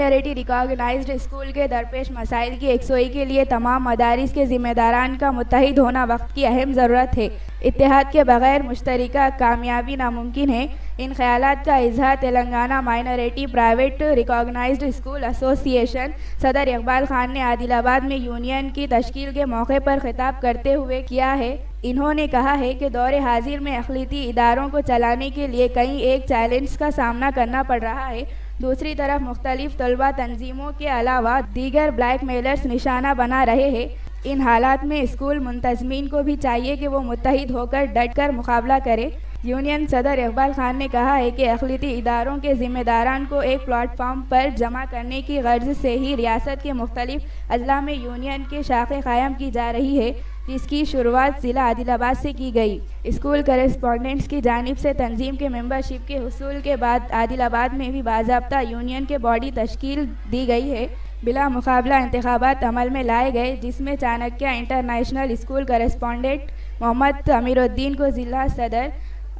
Minority ریکاگنائزڈ school کے درپیش مسائل کی یکسوئی کے لیے تمام مدارس کے ذمہ داران کا متحد ہونا وقت کی اہم ضرورت ہے. اتحاد کے بغیر مشترکہ کامیابی ناممکن ہے. ان خیالات کا اظہار تلنگانہ مائنورٹی پرائیویٹ ریکاگنائزڈ اسکول ایسوسی ایشن صدر اقبال خان نے عادل آباد میں یونین کی تشکیل کے موقع پر خطاب کرتے ہوئے کیا ہے. انہوں نے کہا ہے کہ دور حاضر میں اقلیتی اداروں کو چلانے کے لیے کئی ایک چیلنج کا سامنا کرنا پڑ رہا ہے. دوسری طرف مختلف طلبہ تنظیموں کے علاوہ دیگر بلیک میلرز نشانہ بنا رہے ہیں. ان حالات میں اسکول منتظمین کو بھی چاہیے کہ وہ متحد ہو کر ڈٹ کر مقابلہ کریں. یونین صدر اقبال خان نے کہا ہے کہ اقلیتی اداروں کے ذمہ داران کو ایک پلیٹ فارم پر جمع کرنے کی غرض سے ہی ریاست کے مختلف اضلاع میں یونین کی شاخیں قائم کی جا رہی ہے، جس کی شروعات ضلع عادل آباد سے کی گئی. اسکول کرسپونڈنٹس کی جانب سے تنظیم کے ممبرشپ کے حصول کے بعد عادل آباد میں بھی باضابطہ یونین کے باڈی تشکیل دی گئی ہے. بلا مقابلہ انتخابات عمل میں لائے گئے، جس میں چانکیہ انٹرنیشنل اسکول کرسپونڈنٹ محمد امیر الدین کو ضلع صدر،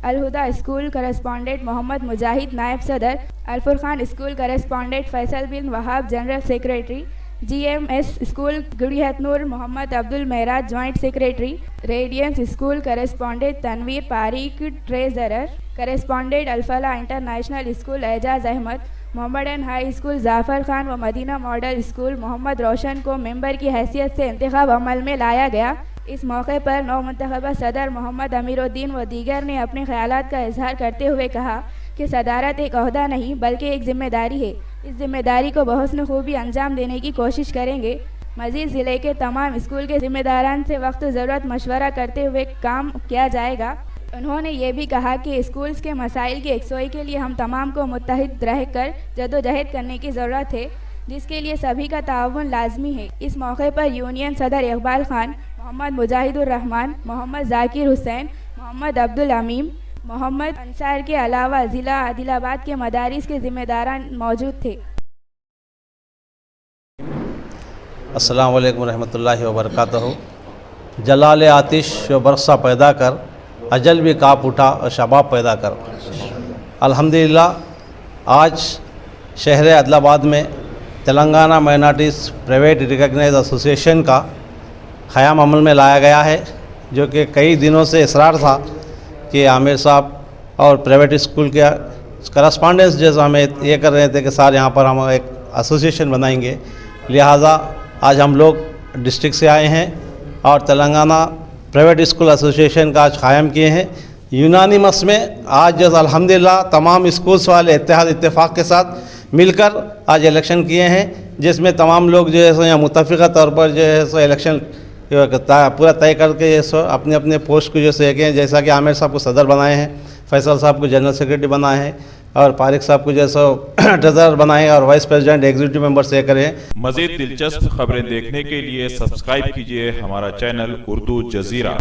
الہدا اسکول کرسپونڈنٹ محمد مجاہد نائب صدر، Alfurqan school correspondent Faisal bin Wahab general secretary, G M S school گڑیہت Noor Muhammad Abdul Almeraj joint secretary, radiance school correspondent Tanveer Parekh treasurer, correspondent Alfalah international school Ejaz Ahmed, Mohammedan high school Zafar Khan و مدینہ ماڈل اسکول محمد روشن کو ممبر کی حیثیت سے انتخاب عمل میں لایا گیا. اس موقع پر نو منتخبہ صدر محمد امیر الدین و دیگر نے اپنے خیالات کا اظہار کرتے ہوئے کہا کہ صدارت ایک عہدہ نہیں بلکہ ایک ذمہ داری ہے. اس ذمہ داری کو بحسن خوبی انجام دینے کی کوشش کریں گے. مزید ضلع کے تمام اسکول کے ذمہ داران سے وقت ضرورت مشورہ کرتے ہوئے کام کیا جائے گا. انہوں نے یہ بھی کہا کہ اسکولز کے مسائل کی یکسوئی کے لیے ہم تمام کو متحد رہ کر جدوجہد کرنے کی ضرورت ہے، جس کے لیے سبھی کا تعاون لازمی ہے. اس موقع پر یونین صدر اقبال خان، محمد مجاہد الرحمان، محمد ذاکر حسین، محمد عبد العمیم، محمد انصار کے علاوہ ضلع عادل آباد کے مدارس کے ذمہ داران موجود تھے. السلام علیکم ورحمۃ اللہ وبرکاتہ. جلال آتش و برقصہ پیدا کر، اجل بھی کاپ اٹھا اور شباب پیدا کر. الحمدللہ آج شہر عادل آباد میں تلنگانہ مائنورٹیز پرائیویٹ ریکگنائز ایسوسی ایشن کا قیام عمل میں لایا گیا ہے، جو کہ کئی دنوں سے اصرار تھا کہ عامر صاحب اور پرائیویٹ اسکول کے کرسپونڈنٹس جیسا ہمیں یہ کر رہے تھے کہ سر یہاں پر ہم ایک ایسوسیشن بنائیں گے. لہٰذا آج ہم لوگ ڈسٹرکٹ سے آئے ہیں اور تلنگانہ پرائیویٹ اسکول ایسوسی ایشن کا آج قائم کیے ہیں. یونانیمس میں آج جیسا الحمدللہ تمام اسکولس والے اتفاق کے ساتھ مل کر آج الیکشن کیے ہیں، جس میں تمام لوگ جو ہے سو یا متفقہ طور پر جو ہے سو الیکشن پورا طے کر کے جو سو اپنے اپنے پوسٹ کو جو سو کہ جیسا کہ عامر صاحب کو صدر بنائے ہیں، فیصل صاحب کو جنرل سیکریٹری بنائے ہیں اور پارک صاحب کو جو سو ٹریزرر بنائے اور وائس پریزیڈنٹ ایگزیکٹو ممبر سے کریں. مزید دلچسپ خبریں دیکھنے کے لیے سبسکرائب کیجیے ہمارا چینل اردو جزیرہ.